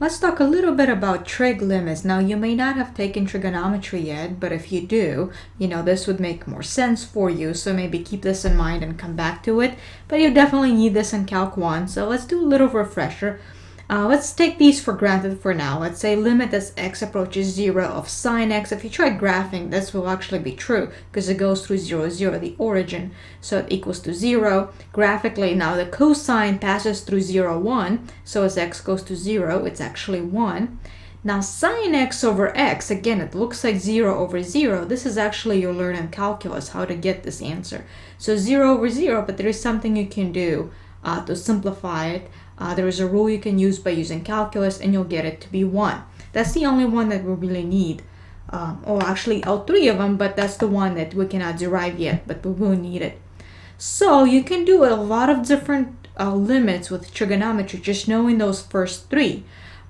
Let's talk a little bit about trig limits. Now, you may not have taken trigonometry yet, but if you do, this would make more sense for you. So maybe keep this in mind and come back to it. But you definitely need this in Calc 1. So let's do a little refresher. Let's take these for granted for now. Let's say limit as x approaches 0 of sine x. If you try graphing, this will actually be true because it goes through 0, 0, the origin. So it equals to 0. Graphically, now the cosine passes through 0, 1. So as x goes to 0, it's actually 1. Now sine x over x, again, it looks like 0 over 0. This is actually you'll learn in calculus how to get this answer. So 0 over 0, but there is something you can do to simplify it. There is a rule you can use by using calculus and you'll get it to be 1. That's the only one that we really need. Or actually all three of them, but that's the one that we cannot derive yet, but we will need it. So you can do a lot of different limits with trigonometry, just knowing those first three.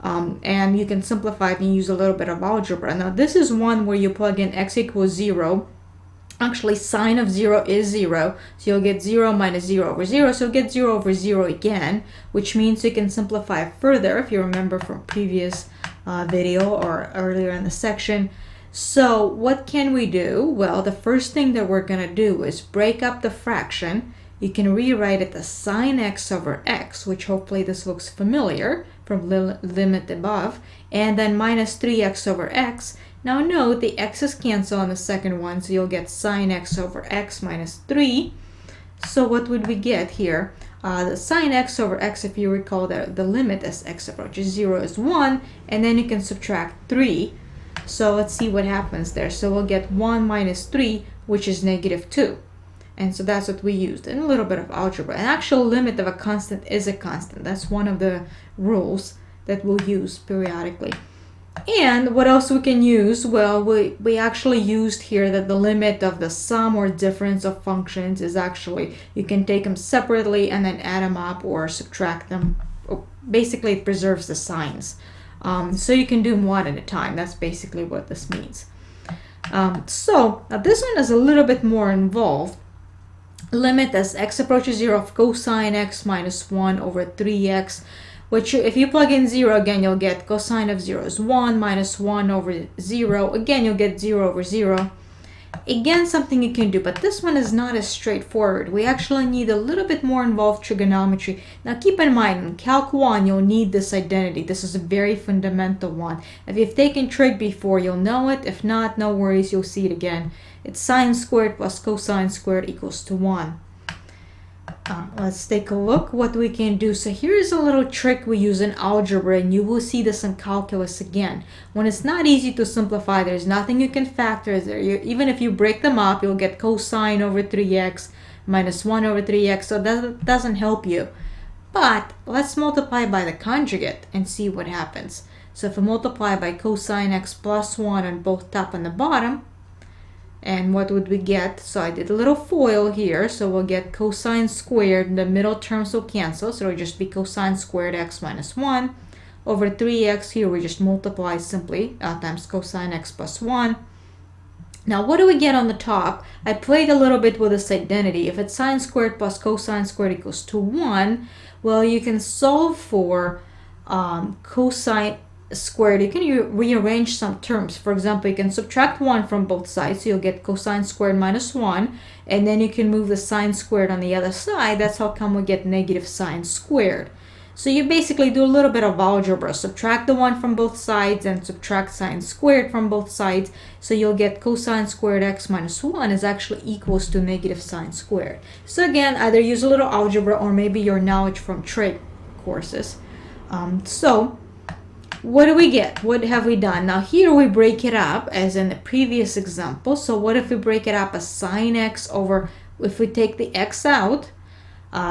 And you can simplify it and use a little bit of algebra. Now this is one where you plug in x equals 0. Actually, sine of 0 is 0, so you'll get 0 minus 0 over 0, so you'll get 0 over 0 again, which means you can simplify further, if you remember from previous video or earlier in the section. So what can we do? Well, the first thing that we're going to do is break up the fraction. You can rewrite it as sine x over x, which hopefully this looks familiar from limit above, and then minus 3x over x. Now note the x's cancel on the second one, so you'll get sine x over x minus 3. So what would we get here? The sine x over x, if you recall, the limit as x approaches 0 is 1, and then you can subtract 3. So let's see what happens there. So we'll get 1 minus 3, which is negative 2. And so that's what we used, and a little bit of algebra. An actual limit of a constant is a constant. That's one of the rules that we'll use periodically. And what else we can use? Well, we actually used here that the limit of the sum or difference of functions is actually, you can take them separately and then add them up or subtract them. Basically, it preserves the signs. So you can do them one at a time. That's basically what this means. So now this one is a little bit more involved. Limit as x approaches 0 of cosine x minus 1 over 3x. Which if you plug in 0 again, you'll get cosine of 0 is 1 minus 1 over 0. Again, you'll get 0 over 0. Again, something you can do, but this one is not as straightforward. We actually need a little bit more involved trigonometry. Now keep in mind, in Calc 1, you'll need this identity. This is a very fundamental one. If you've taken trig before, you'll know it. If not, no worries, you'll see it again. It's sine squared plus cosine squared equals to 1. Let's take a look what we can do. So here's a little trick we use in algebra, and you will see this in calculus again. When it's not easy to simplify, there's nothing you can factor there. Even if you break them up, you'll get cosine over 3x minus 1 over 3x, so that doesn't help you. But let's multiply by the conjugate and see what happens. So if we multiply by cosine x plus 1 on both top and the bottom, and what would we get? So I did a little FOIL here. So we'll get cosine squared. The middle terms will cancel. So it'll just be cosine squared x minus 1 over 3x. Here we just multiply simply times cosine x plus 1. Now what do we get on the top? I played a little bit with this identity. If it's sine squared plus cosine squared equals to 1, well, you can solve for cosine squared. You can rearrange some terms. For example, you can subtract 1 from both sides, so you'll get cosine squared minus 1, and then you can move the sine squared on the other side. That's how come we get negative sine squared. So you basically do a little bit of algebra. Subtract the 1 from both sides and subtract sine squared from both sides, so you'll get cosine squared x minus 1 is actually equals to negative sine squared. So again, either use a little algebra or maybe your knowledge from trig courses. So what do we get? What have we done? Now here we break it up as in the previous example. So what if we break it up as sine x over, if we take the x out,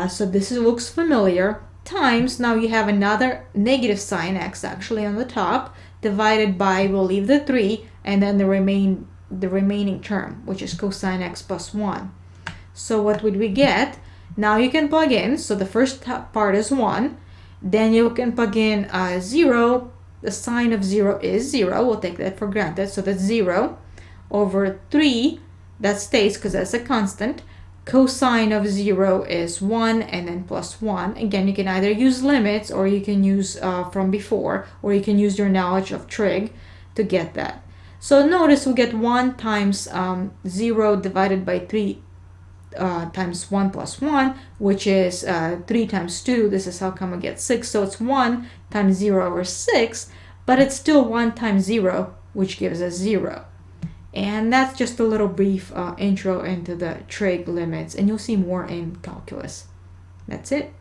so this looks familiar, times, now you have another negative sine x actually on the top, divided by, we'll leave the 3, and then the remaining term, which is cosine x plus 1. So what would we get? Now you can plug in, so the first part is 1, then you can plug in 0. The sine of 0 is 0. We'll take that for granted. So that's 0 over 3. That stays because that's a constant. cosine of 0 is 1 and then plus 1. Again, you can either use limits or you can use from before, or you can use your knowledge of trig to get that. So notice we get 1 times 0 divided by 3 times 1 plus 1, which is 3 times 2. This is how come we get 6. So it's 1 times 0 over 6, but it's still 1 times 0, which gives us 0. And that's just a little brief intro into the trig limits, and you'll see more in calculus. That's it.